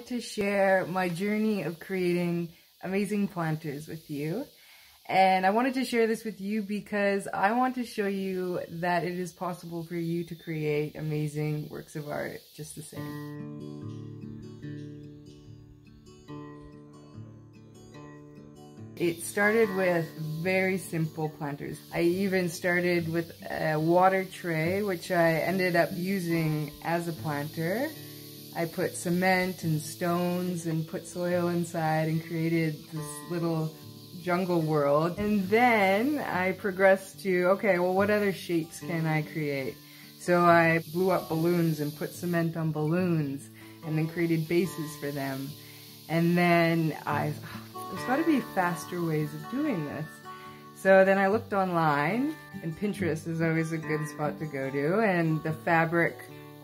wanted to share my journey of creating amazing planters with you. And I wanted to share this with you because I want to show you that it is possible for you to create amazing works of art just the same. It started with very simple planters. I even started with a water tray, which I ended up using as a planter. I put cement and stones and put soil inside and created this little jungle world. And then I progressed to, okay, well, what other shapes can I create? So I blew up balloons and put cement on balloons and then created bases for them. And then there's got to be faster ways of doing this. So then I looked online, and Pinterest is always a good spot to go to, and the fabric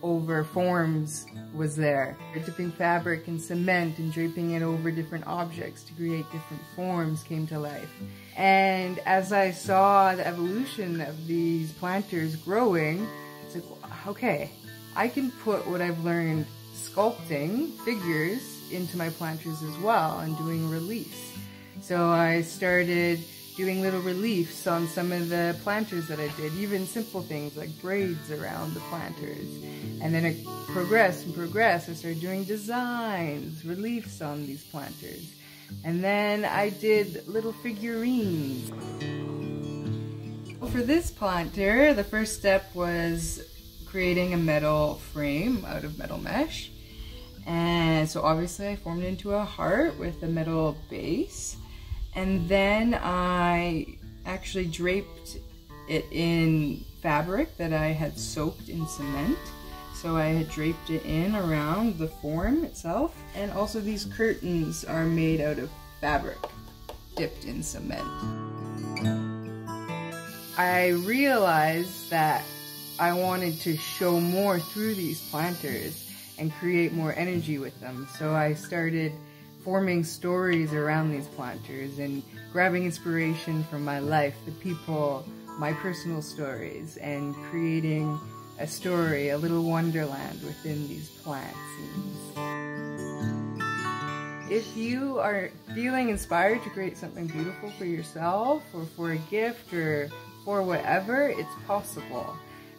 over forms was there. Dipping fabric in cement and draping it over different objects to create different forms came to life. And as I saw the evolution of these planters growing, it's like, okay, I can put what I've learned sculpting figures into my planters as well and doing reliefs. So I started doing little reliefs on some of the planters that I did, even simple things like braids around the planters. And then it progressed and progressed. I started doing designs, reliefs on these planters. And then I did little figurines. Well, for this planter, the first step was creating a metal frame out of metal mesh. And so obviously I formed it into a heart with a metal base. And then I actually draped it in fabric that I had soaked in cement. So I had draped it in around the form itself. And also these curtains are made out of fabric dipped in cement. I realized that I wanted to show more through these planters and create more energy with them. So I started forming stories around these planters and grabbing inspiration from my life, the people, my personal stories, and creating a story, a little wonderland within these plant scenes. If you are feeling inspired to create something beautiful for yourself or for a gift or for whatever, it's possible.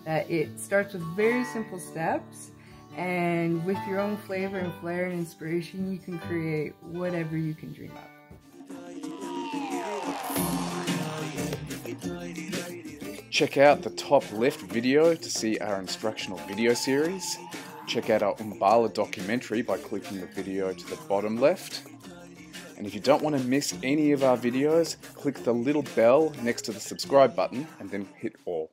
That it starts with very simple steps, and with your own flavor and flair and inspiration, you can create whatever you can dream of. Check out the top left video to see our instructional video series. Check out our Umbala documentary by clicking the video to the bottom left. And if you don't want to miss any of our videos, click the little bell next to the subscribe button and then hit all.